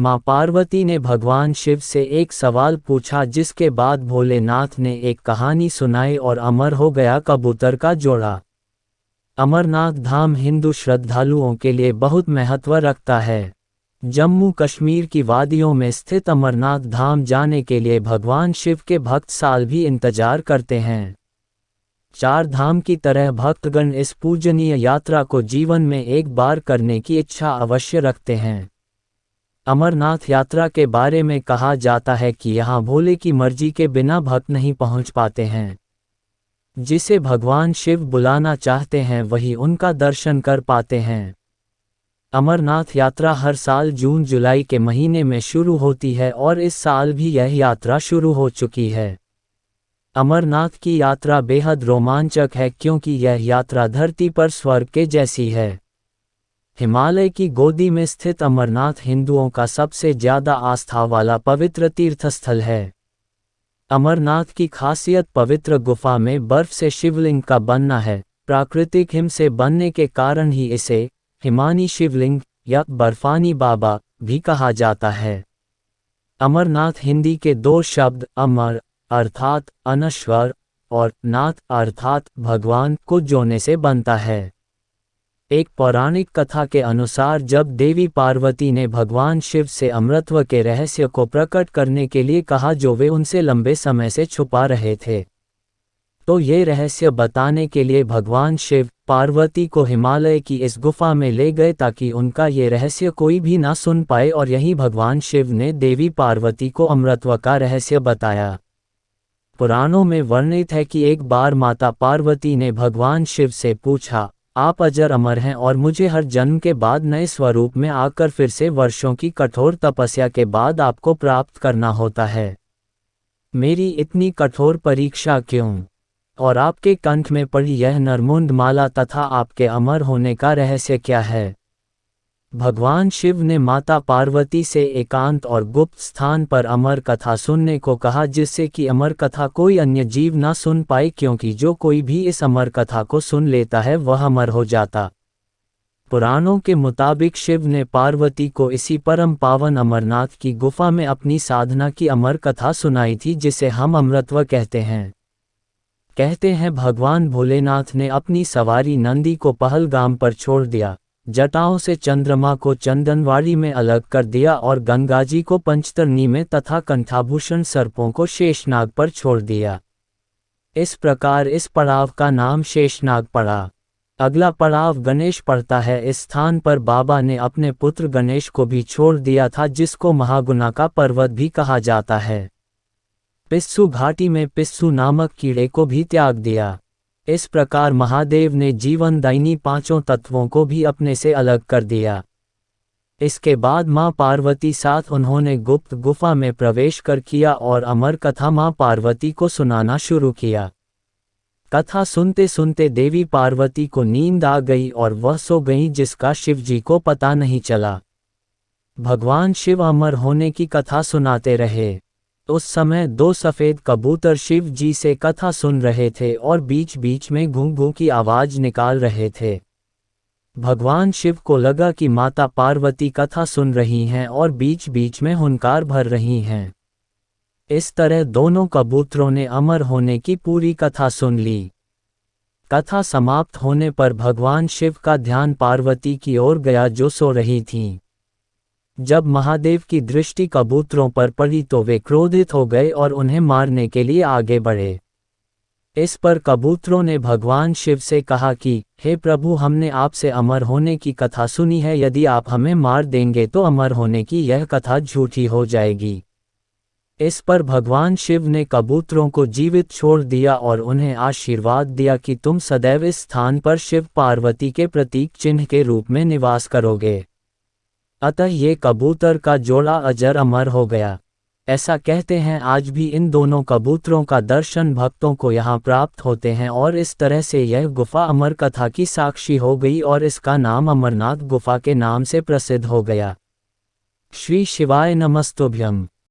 मां पार्वती ने भगवान शिव से एक सवाल पूछा, जिसके बाद भोलेनाथ ने एक कहानी सुनाई और अमर हो गया कबूतर का जोड़ा। अमरनाथ धाम हिंदू श्रद्धालुओं के लिए बहुत महत्व रखता है। जम्मू कश्मीर की वादियों में स्थित अमरनाथ धाम जाने के लिए भगवान शिव के भक्त साल भी इंतजार करते हैं। चार धाम की तरह भक्तगण इस पूजनीय यात्रा को जीवन में एक बार करने की इच्छा अवश्य रखते हैं। अमरनाथ यात्रा के बारे में कहा जाता है कि यहाँ भोले की मर्जी के बिना भक्त नहीं पहुँच पाते हैं। जिसे भगवान शिव बुलाना चाहते हैं वही उनका दर्शन कर पाते हैं। अमरनाथ यात्रा हर साल जून जुलाई के महीने में शुरू होती है और इस साल भी यह यात्रा शुरू हो चुकी है। अमरनाथ की यात्रा बेहद रोमांचक है क्योंकि यह यात्रा धरती पर स्वर्ग के जैसी है। हिमालय की गोदी में स्थित अमरनाथ हिंदुओं का सबसे ज़्यादा आस्था वाला पवित्र तीर्थस्थल है। अमरनाथ की खासियत पवित्र गुफा में बर्फ से शिवलिंग का बनना है। प्राकृतिक हिम से बनने के कारण ही इसे हिमानी शिवलिंग या बर्फानी बाबा भी कहा जाता है। अमरनाथ हिंदी के दो शब्द अमर अर्थात अनश्वर और नाथ अर्थात भगवान को जोड़ने से बनता है। एक पौराणिक कथा के अनुसार जब देवी पार्वती ने भगवान शिव से अमरत्व के रहस्य को प्रकट करने के लिए कहा जो वे उनसे लंबे समय से छुपा रहे थे, तो ये रहस्य बताने के लिए भगवान शिव पार्वती को हिमालय की इस गुफा में ले गए ताकि उनका ये रहस्य कोई भी ना सुन पाए, और यहीं भगवान शिव ने देवी पार्वती को अमरत्व का रहस्य बताया। पुराणों में वर्णित है कि एक बार माता पार्वती ने भगवान शिव से पूछा, आप अजर अमर हैं और मुझे हर जन्म के बाद नए स्वरूप में आकर फिर से वर्षों की कठोर तपस्या के बाद आपको प्राप्त करना होता है। मेरी इतनी कठोर परीक्षा क्यों? और आपके कंठ में पड़ी यह नरमुंड माला तथा आपके अमर होने का रहस्य क्या है? भगवान शिव ने माता पार्वती से एकांत और गुप्त स्थान पर अमर कथा सुनने को कहा, जिससे कि अमर कथा कोई अन्य जीव ना सुन पाए, क्योंकि जो कोई भी इस अमर कथा को सुन लेता है वह अमर हो जाता। पुराणों के मुताबिक शिव ने पार्वती को इसी परम पावन अमरनाथ की गुफा में अपनी साधना की अमर कथा सुनाई थी, जिसे हम अमरत्व कहते हैं। कहते हैं भगवान भोलेनाथ ने अपनी सवारी नंदी को पहलगाम पर छोड़ दिया, जटाओं से चंद्रमा को चंदनवाड़ी में अलग कर दिया और गंगाजी को पंचतरणी में तथा कंठाभूषण सर्पों को शेषनाग पर छोड़ दिया। इस प्रकार इस पड़ाव का नाम शेषनाग पड़ा। अगला पड़ाव गणेश पड़ता है। इस स्थान पर बाबा ने अपने पुत्र गणेश को भी छोड़ दिया था, जिसको महागुना का पर्वत भी कहा जाता है। पिस्सू घाटी में पिस्सू नामक कीड़े को भी त्याग दिया। इस प्रकार महादेव ने जीवनदायिनी पांचों तत्वों को भी अपने से अलग कर दिया। इसके बाद मां पार्वती साथ उन्होंने गुप्त गुफा में प्रवेश कर किया और अमर कथा मां पार्वती को सुनाना शुरू किया। कथा सुनते सुनते देवी पार्वती को नींद आ गई और वह सो गईं, जिसका शिवजी को पता नहीं चला। भगवान शिव अमर होने की कथा सुनाते रहे। उस समय दो सफ़ेद कबूतर शिव जी से कथा सुन रहे थे और बीच बीच में घूं घूं की आवाज़ निकाल रहे थे। भगवान शिव को लगा कि माता पार्वती कथा सुन रही हैं और बीच बीच में हुंकार भर रही हैं। इस तरह दोनों कबूतरों ने अमर होने की पूरी कथा सुन ली। कथा समाप्त होने पर भगवान शिव का ध्यान पार्वती की ओर गया जो सो रही थीं। जब महादेव की दृष्टि कबूतरों पर पड़ी तो वे क्रोधित हो गए और उन्हें मारने के लिए आगे बढ़े। इस पर कबूतरों ने भगवान शिव से कहा कि हे प्रभु, हमने आपसे अमर होने की कथा सुनी है, यदि आप हमें मार देंगे तो अमर होने की यह कथा झूठी हो जाएगी। इस पर भगवान शिव ने कबूतरों को जीवित छोड़ दिया और उन्हें आशीर्वाद दिया कि तुम सदैव इस स्थान पर शिव पार्वती के प्रतीक चिन्ह के रूप में निवास करोगे। अतः ये कबूतर का जोड़ा अजर अमर हो गया। ऐसा कहते हैं आज भी इन दोनों कबूतरों का दर्शन भक्तों को यहाँ प्राप्त होते हैं और इस तरह से यह गुफा अमर कथा की साक्षी हो गई और इसका नाम अमरनाथ गुफा के नाम से प्रसिद्ध हो गया। श्री शिवाय नमस्तुभ्यम।